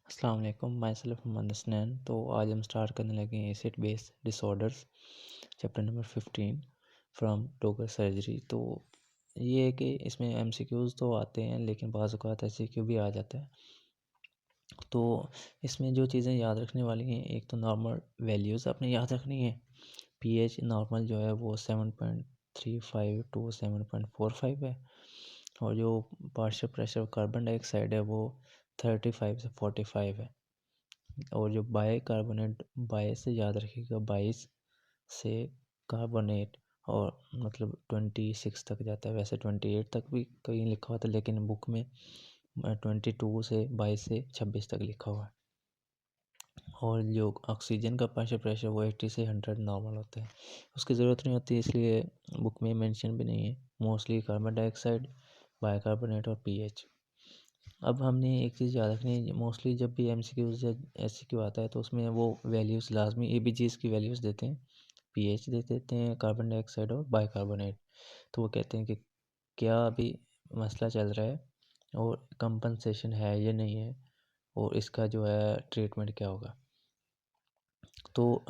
अस्सलाम वालेकुम, my self Mohammad Hasnain. तो आज हम स्टार्ट करने लगे हैं acid base disorders, chapter number 15 from टोकर सर्जरी। तो ये है कि इसमें एमसीक्यूज़ तो आते हैं, लेकिन बाज़ औक़ात एमसीक्यू भी आ जाता है। तो इसमें जो चीज़ें याद रखने वाली हैं, एक तो नॉर्मल वैल्यूज़ आपने याद रखनी है। पीएच नॉर्मल जो है वो 7.35 टू 7.45 है, और जो पार्शियल प्रेशर कार्बन डाइऑक्साइड है वो 35 से 45 है। और जो बाइकार्बोनेट, बाई से याद रखिएगा, 22 से कार्बोनेट, और मतलब 26 तक जाता है। वैसे 28 तक भी कहीं लिखा हुआ था, लेकिन बुक में 22 से 22 से 26 तक लिखा हुआ है। और जो ऑक्सीजन का पार्शियल प्रेशर वो 80 से 100 नॉर्मल होता है, उसकी ज़रूरत नहीं होती, इसलिए बुक में मेंशन भी नहीं है। मोस्टली कार्बन डाइऑक्साइड, बाइकार्बोनेट और पीएच। अब हमने एक चीज़ याद रखनी है, मोस्टली जब भी एमसीक्यूज़ या एससीक्यू आता है तो उसमें वो वैल्यूज़ लाजमी एबीजीज़ की वैल्यूज़ देते हैं, पीएच दे देते हैं, कार्बन डाइऑक्साइड और बाइकार्बोनेट। तो वो कहते हैं कि क्या अभी मसला चल रहा है और कंपनसेशन है या नहीं है, और इसका जो है ट्रीटमेंट क्या होगा। तो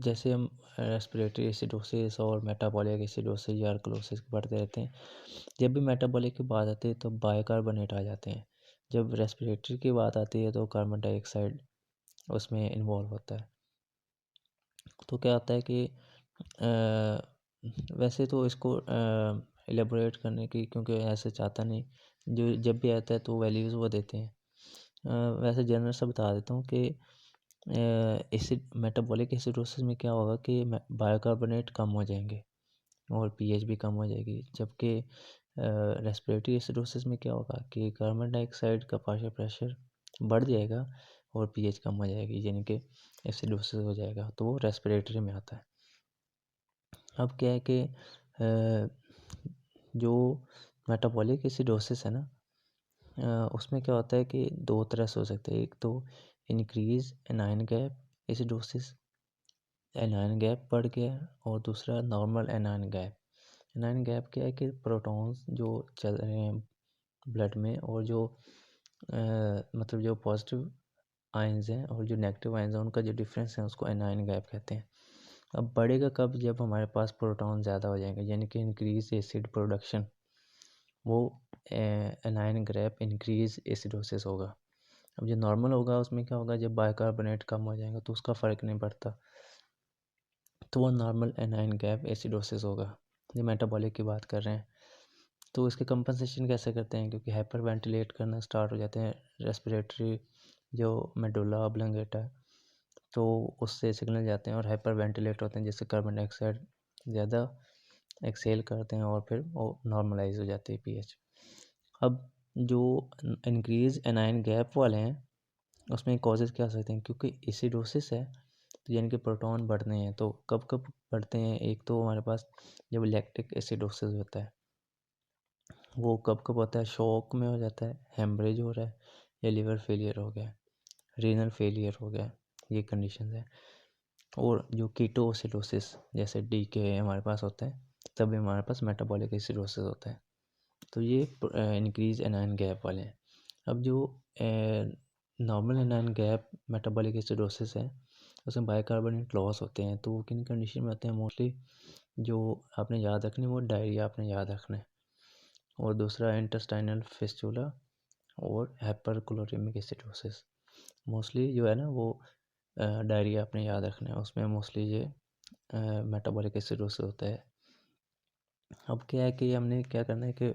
जैसे हम रेस्पिरेटरी एसिडोसिस और मेटाबॉलिक एसिडोसिस या अल्कलोसिस पढ़ते रहते हैं, जब भी मेटाबॉलिक की बात आती है तो बाइकार्बोनेट आ जाते हैं। जब रेस्पिरेटरी की बात आती है तो कार्बन डाइऑक्साइड उसमें इन्वॉल्व होता है। तो क्या होता है कि वैसे तो इसको एलेबोरेट करने की, क्योंकि ऐसे चाहता नहीं, जो जब भी आता है तो वैल्यूज़ वो देते हैं। वैसे जनरल सा बता देता हूँ कि एसिड मेटाबॉलिक एसिडोसिस में क्या होगा कि बाइकार्बोनेट कम हो जाएंगे और पीएच भी कम हो जाएगी। जबकि रेस्पिरेटरी एसिडोसिस में क्या होगा कि कार्बन डाइऑक्साइड का पार्शियल प्रेशर बढ़ जाएगा और पीएच कम हो जाएगी, यानी कि एसिडोसिस हो जाएगा। तो वो रेस्पिरेटरी में आता है। अब क्या है कि जो मेटाबॉलिक एसिडोसिस है ना, उसमें क्या होता है कि दो तरह से हो सकता है। एक तो increase anion gap acidosis, anion gap बढ़ गया, और दूसरा normal anion gap. Anion gap क्या है कि प्रोटॉन्स जो चल रहे हैं ब्लड में, और जो मतलब जो पॉजिटिव आयंस हैं और जो नेगेटिव आयंस हैं, उनका जो डिफरेंस है उसको एनायन गैप कहते हैं। अब बढ़ेगा कब? जब हमारे पास प्रोटॉन ज़्यादा हो जाएंगे, यानी कि इंक्रीज एसिड प्रोडक्शन, वो एनायन गैप इंक्रीज एसिडोसिस होगा। अब जो नॉर्मल होगा उसमें क्या होगा, जब बाइकार्बोनेट कम हो जाएगा तो उसका फ़र्क नहीं पड़ता, तो वो नॉर्मल एनायन गैप एसिडोसिस होगा। ये मेटाबॉलिक की बात कर रहे हैं। तो इसके कंपनसेशन कैसे करते हैं, क्योंकि हाइपर वेंटिलेट करना स्टार्ट हो जाते हैं रेस्पिरेटरी जो मेडुला ऑब्लोंगेटा है, तो उससे सिग्नल जाते हैं और हाइपर वेंटिलेट होते हैं, जिससे कार्बन डाइऑक्साइड ज़्यादा एक्सेल करते हैं और फिर वो नॉर्मलाइज हो जाती है पीएच। अब जो इंक्रीज एनायन गैप वाले हैं उसमें कॉजेज़ क्या हो सकते हैं, क्योंकि एसिडोसिस है तो यानी कि प्रोटॉन बढ़ते हैं। तो कब कब बढ़ते हैं? एक तो हमारे पास जब लैक्टिक एसिडोसिस होता है, वो कब कब होता है? शॉक में हो जाता है, हेमरेज हो रहा है, या लिवर फेलियर हो गया, रीनल फेलियर हो गया, ये कंडीशन है। और जो कीटोसिडोसिस जैसे डीके हमारे पास होता है, तभी हमारे पास मेटाबॉलिक एसिडोसिस होता है। तो ये इंक्रीज एनायन गैप वाले हैं। अब जो normal anion gap metabolic acidosis है, उसमें बाइकार्बोनेट लॉस होते हैं। तो वो किन कंडीशन में होते हैं? मोस्टली जो आपने याद रखनी है वो डायरिया आपने याद रखना है, और दूसरा इंटेस्टाइनल फिस्टुला और हाइपरक्लोरेमिक एसिडोसिस। मोस्टली जो है ना वो डायरिया आपने याद रखना है, उसमें मोस्टली ये मेटाबॉलिक एसिडोसिस होता है। अब क्या है कि हमने क्या करना है कि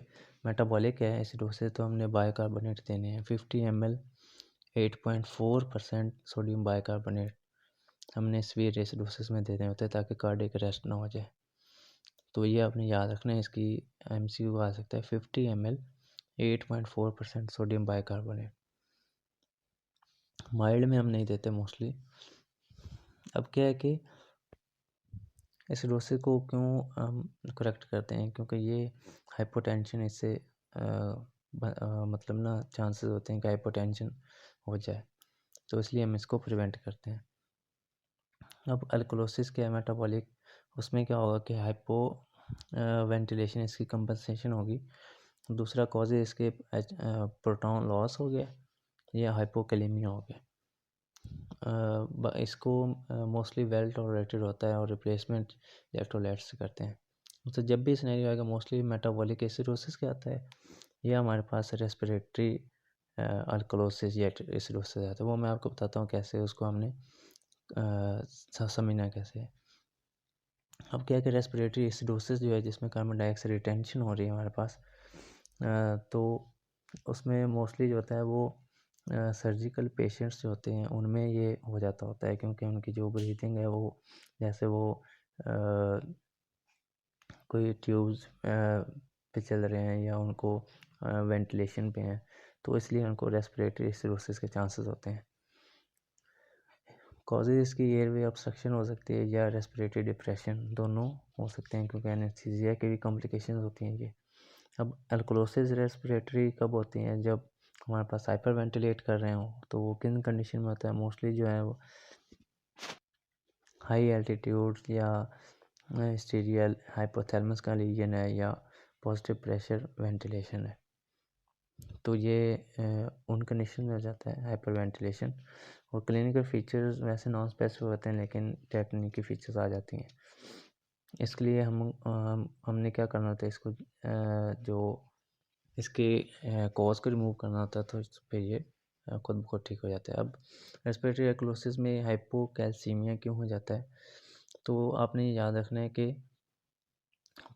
मेटाबॉलिक है एसिडोसिस, तो हमने बाइकार्बोनेट देने हैं 50 ml 8.4% सोडियम बाइकार्बोनेट हमने सीवियर एसिडोसिस में देने होते हैं, ताकि कार्डियक अरेस्ट ना हो जाए। तो ये आपने याद रखना है, इसकी एमसीक्यू आ सकता है 50 ml 8.4% सोडियम बाइकार्बोनेट। माइल्ड में हम नहीं देते मोस्टली। अब क्या है कि एसिडोसिस को क्यों हम करेक्ट करते हैं, क्योंकि ये हाइपोटेंशन, इससे मतलब ना चांसेस होते हैं कि हाइपोटेंशन हो जाए, तो इसलिए हम इसको प्रिवेंट करते हैं। अब अल्कलोसिस क्या है मेटाबॉलिक, उसमें क्या होगा कि हाइपो वेंटिलेशन, इसकी कंपनसेशन होगी। दूसरा कॉज है इसके प्रोटॉन लॉस हो गया, ये हाइपोकैलेमिया हो गया। इसको मोस्टली वेल टॉलरेटेड होता है और रिप्लेसमेंट इलेक्ट्रोलाइट्स से करते हैं। तो जब भी सिनेरियो आएगा मोस्टली मेटाबॉलिक एसिडोसिस क्या आता है, या हमारे पास रेस्पिरेटरी अल्कलोसिस या एसिडोसिस आता है। वो मैं आपको बताता हूँ कैसे उसको हमने समझना कैसे है। अब क्या है कि रेस्पिरेटरी एसिडोसिस जो है जिसमें कार्बन डाइऑक्साइड रिटेंशन हो रही है हमारे पास, तो उसमें मोस्टली जो होता है वो सर्जिकल पेशेंट्स जो होते हैं उनमें ये हो जाता होता है, क्योंकि उनकी जो ब्रीथिंग है वो जैसे वो कोई ट्यूब्स पे चल रहे हैं या उनको वेंटिलेशन पे हैं, तो इसलिए उनको रेस्पिरेटरी एसिडोसिस के चांसेस होते हैं। कॉजेज इसकी एयरवे ऑब्स्ट्रक्शन हो सकती है या रेस्पिरेटरी डिप्रेशन, दोनों हो सकते हैं, क्योंकि एनेस्थीसिया की भी कॉम्प्लिकेशन होती हैं ये। अब अल्कोलोसिस रेस्पिरेटरी कब होती हैं, जब हमारे पास हाइपर वेंटिलेट कर रहे हो, तो वो किन कंडीशन में होता है, मोस्टली जो है वो हाई एल्टीट्यूड या स्टीरियल हाइपोथैलेमस का लीजन है या पॉजिटिव प्रेशर वेंटिलेशन है, तो ये उन कंडीशन में हो जाता है हाइपर वेंटिलेशन। और क्लिनिकल फीचर्स वैसे नॉन स्पेसिफिक होते हैं, लेकिन टेक्निकल फीचर्स आ जाती हैं। इसके लिए हमने क्या करना होता है, इसको जो इसके कॉज को रिमूव करना होता है, तो इस पर ये खुद ब खुद ठीक हो जाता है। अब रेस्पिरेटरी एक्लोसिस में हाइपोकैल्सीमिया क्यों हो जाता है, तो आपने याद रखना है कि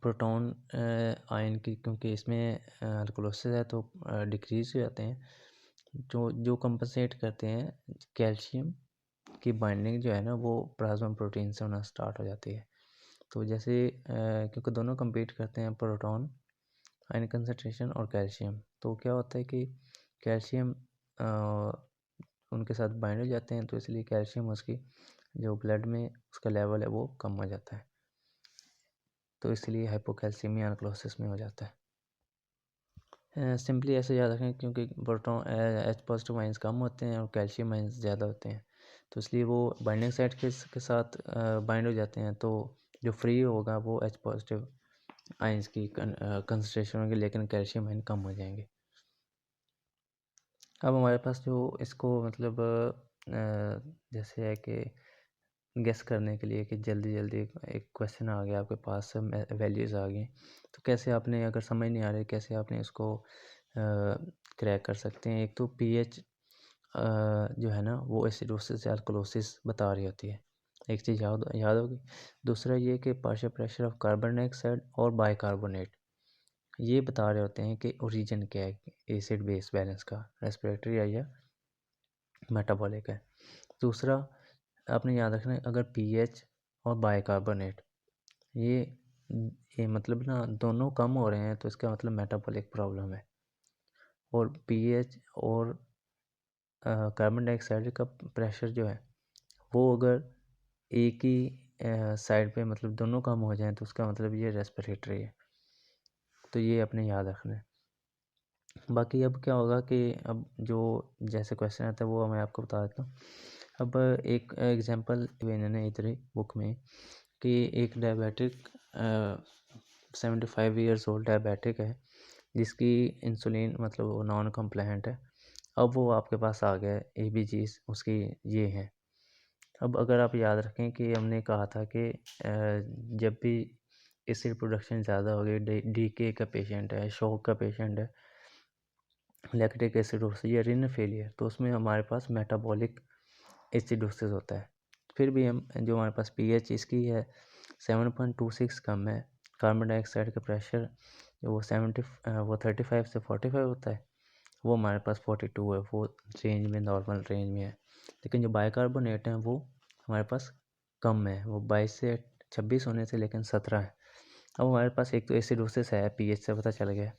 प्रोटॉन आयन की, क्योंकि इसमें अल्कोलोसिस है तो डिक्रीज हो जाते हैं, जो जो कंपनसेट करते हैं कैल्शियम की बाइंडिंग जो है ना वो प्लाज्मा प्रोटीन से होना स्टार्ट हो जाती है। तो जैसे क्योंकि दोनों compete करते हैं, प्रोटॉन आयन कंसनट्रेशन और कैल्शियम, तो क्या होता है कि कैल्शियम उनके साथ बाइंड हो जाते हैं, तो इसलिए कैल्शियम उसकी जो ब्लड में उसका लेवल है वो कम हो जाता है, तो इसलिए हाइपोकैल्सीमिया अनक्लोसिस में हो जाता है। सिंपली ऐसे याद रखें, क्योंकि प्रोटॉन एच पॉजिटिव आयंस कम होते हैं और कैल्शियम आयंस ज़्यादा होते हैं, तो इसलिए वो बाइंडिंग साइट के साथ बाइंड हो जाते हैं, तो जो फ्री होगा वो एच पॉजिटिव आयंस की कंसनट्रेशन होगी, लेकिन कैल्शियम आयन कम हो जाएंगे। अब हमारे पास जो इसको मतलब जैसे है कि गेस करने के लिए कि जल्दी जल्दी एक क्वेश्चन आ गया आपके पास, वैल्यूज़ आ गई, तो कैसे आपने, अगर समझ नहीं आ रही कैसे आपने इसको क्रैक कर सकते हैं। एक तो पीएच जो है ना वो एसिडोसिस या अल्कलोसिस बता रही होती है, एक चीज़ याद होगी। दूसरा ये कि partial pressure of carbon dioxide और बाइकार्बोनेट ये बता रहे होते हैं कि ओरिजिन क्या है एसिड बेस बैलेंस का, रेस्पिरेटरी है या मेटाबॉलिक है। दूसरा आपने याद रखना है, अगर पीएच और बाइकार्बोनेट ये ये मतलब ना दोनों कम हो रहे हैं, तो इसका मतलब मेटाबॉलिक प्रॉब्लम है। और पीएच और कार्बन डाइऑक्साइड का प्रेशर जो है वो अगर एक ही साइड पे मतलब दोनों कम हो जाएं, तो उसका मतलब ये रेस्पिरेटरी है, तो ये अपने याद रखना है। बाकी अब क्या होगा कि अब जो जैसे क्वेश्चन आता है वो मैं आपको बता देता हूँ। अब एक एग्जांपल इन्होंने इधर ही बुक में कि एक डायबिटिक 75 ईयर्स ओल्ड डायबिटिक है जिसकी इंसुलिन मतलब वो नॉन कंप्लायंट है। अब वो आपके पास आ गया ABGs उसकी ये हैं। अब अगर आप याद रखें कि हमने कहा था कि जब भी एसिड प्रोडक्शन ज़्यादा हो गई, डीके का पेशेंट है, शॉक का पेशेंट है, लैक्टिक एसिडोसिस या रिनल फेलियर, तो उसमें हमारे पास मेटाबॉलिक एसिडोसिस होता है। फिर भी हम जो हमारे पास पीएच इसकी है 7.26 कम है, कार्बन डाइऑक्साइड का प्रेशर जो वो 35 से 45 होता है, वो हमारे पास 42 है, वो रेंज में नॉर्मल रेंज में है। लेकिन जो बाइकार्बोनेट हैं वो हमारे पास कम है, वो 22 से 26 होने से लेकिन 17 है। अब हमारे पास एक तो एसिडोसिस है, पीएच से पता चल गया।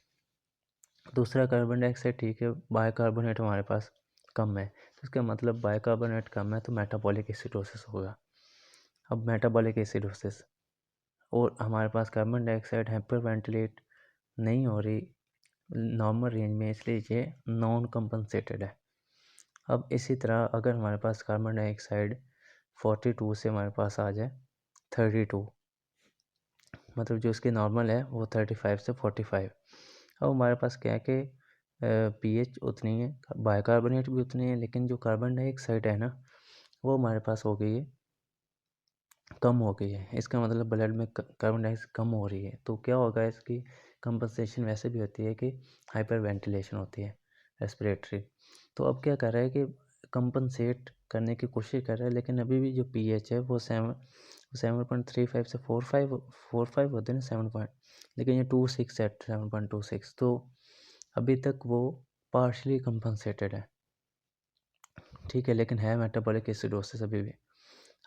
दूसरा कार्बन डाइऑक्साइड ठीक है, बाइकार्बोनेट हमारे पास कम है, तो इसका मतलब बाइकार्बोनेट कम है तो मेटाबॉलिक एसिडोसिस होगा। अब मेटाबॉलिक एसिडोसिस और हमारे पास कार्बन डाइऑक्साइड हाइपर वेंटिलेट नहीं हो रही नॉर्मल रेंज में, इसलिए ये नॉन कंपनसेटेड है। अब इसी तरह अगर हमारे पास कार्बन डाइऑक्साइड 42 से हमारे पास आ जाए 32, मतलब जो इसकी नॉर्मल है वो 35 से 45, अब हमारे पास क्या है कि पीएच उतनी है, बाइकार्बोनेट भी उतनी है, लेकिन जो कार्बन डाइऑक्साइड है ना वो हमारे पास हो गई है, कम हो गई है। इसका मतलब ब्लड में कार्बन डाइऑक्साइड कम हो रही है। तो क्या होगा, इसकी कंपनसेशन वैसे भी होती है कि हाइपर वेंटिलेशन होती है रेस्पिरेटरी। तो अब क्या कर रहा है कि कंपनसेट करने की कोशिश कर रहा है, लेकिन अभी भी जो पीएच है वो 7.35 से 4.5 होते हैं ना, 7 पॉइंट, लेकिन ये 2.6 है, 7.26। तो अभी तक वो पार्शली कंपनसेटेड है, ठीक है, लेकिन है मेटाबॉलिक एसिडोसिस अभी भी।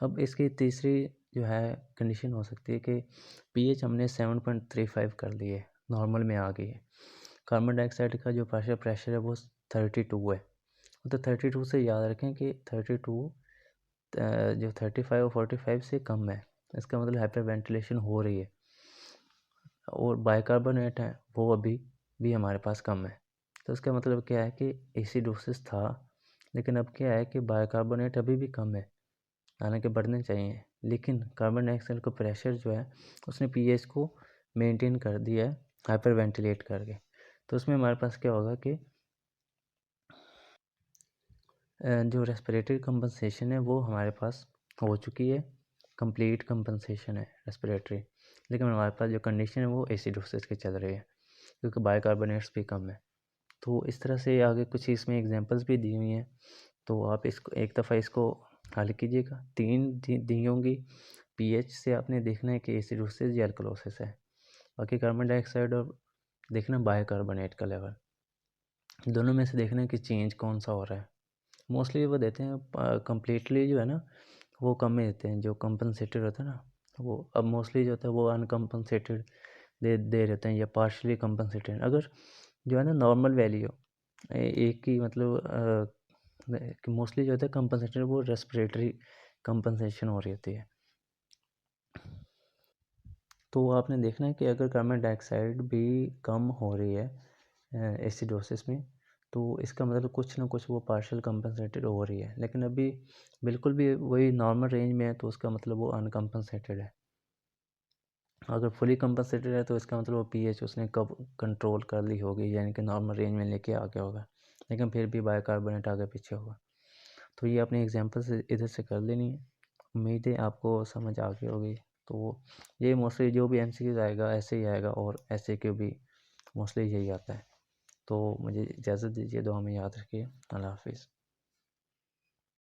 अब इसकी तीसरी जो है कंडीशन हो सकती है कि पीएच हमने 7.35 कर ली है, नॉर्मल में आ गई है। कार्बन डाइऑक्साइड का जो पार्शियल प्रेशर है वो 32 है। तो 32 से याद रखें कि 32 जो 35 और 45 से कम है, इसका मतलब हाइपर वेंटिलेशन हो रही है। और बाइकार्बोनेट है वो अभी भी हमारे पास कम है। तो इसका मतलब क्या है कि एसिडोसिस था, लेकिन अब क्या है कि बाइकार्बोनेट अभी भी कम है, हालांकि बढ़ने चाहिए, लेकिन कार्बन डाइऑक्साइड का प्रेशर जो है उसने पीएच को मेंटेन कर दिया है हाइपर वेंटिलेट करके। तो उसमें हमारे पास क्या होगा कि जो रेस्पिरेटरी कंपनसेशन है वो हमारे पास हो चुकी है, कंप्लीट कंपनसेशन है रेस्पिरेटरी, लेकिन हमारे पास जो कंडीशन है वो एसिडोसिस की चल रही है, क्योंकि बाइकार्बोनेट्स भी कम है। तो इस तरह से आगे कुछ इसमें एग्जांपल्स भी दी हुई हैं, तो आप इसको एक दफ़ा इसको हल कीजिएगा। 3 दी होंगी, पीएच से आपने देखना है कि एसिडोसिस या अल्कलोसिस है, बाकी कार्बन डाइऑक्साइड और देखना बाइकार्बोनेट का लेवल, दोनों में से देखना है कि चेंज कौन सा हो रहा है। मोस्टली वो देते हैं कम्प्लीटली जो है ना वो कम ही देते हैं, जो कंपनसेटेड होता है ना वो। अब मोस्टली जो होता है वो अनकम्पनसेटेड दे देते हैं या पार्शली कंपनसेटेड। अगर जो है ना नॉर्मल वैल्यू एक ही मतलब मोस्टली जो होता है कंपनसेटेड वो रेस्पिरेटरी कंपनसेशन हो रही होती है। तो आपने देखना है कि अगर कार्बन डाइऑक्साइड भी कम हो रही है एसिडोसिस में, तो इसका मतलब कुछ ना कुछ वो पार्शियल कंपनसेटेड हो रही है, लेकिन अभी बिल्कुल भी वही नॉर्मल रेंज में है, तो उसका मतलब वो अनकम्पनसेटेड है। अगर फुली कंपनसेटेड है तो इसका मतलब वो पीएच उसने कब कंट्रोल कर ली होगी, यानी कि नॉर्मल रेंज में लेके आ गया होगा, लेकिन फिर भी बाइकार्बोनेट आगे पीछे होगा। तो ये अपने एग्जाम्पल से इधर से कर लेनी है। उम्मीद है आपको समझ आ गई होगी। तो ये मोस्टली जो भी एमसीक्यूज आएगा ऐसे ही आएगा, और ऐसे क्यों भी मोस्टली यही आता है। तो मुझे इजाज़त दीजिए, दुआ में याद रखिए। अल्लाह हाफिज़।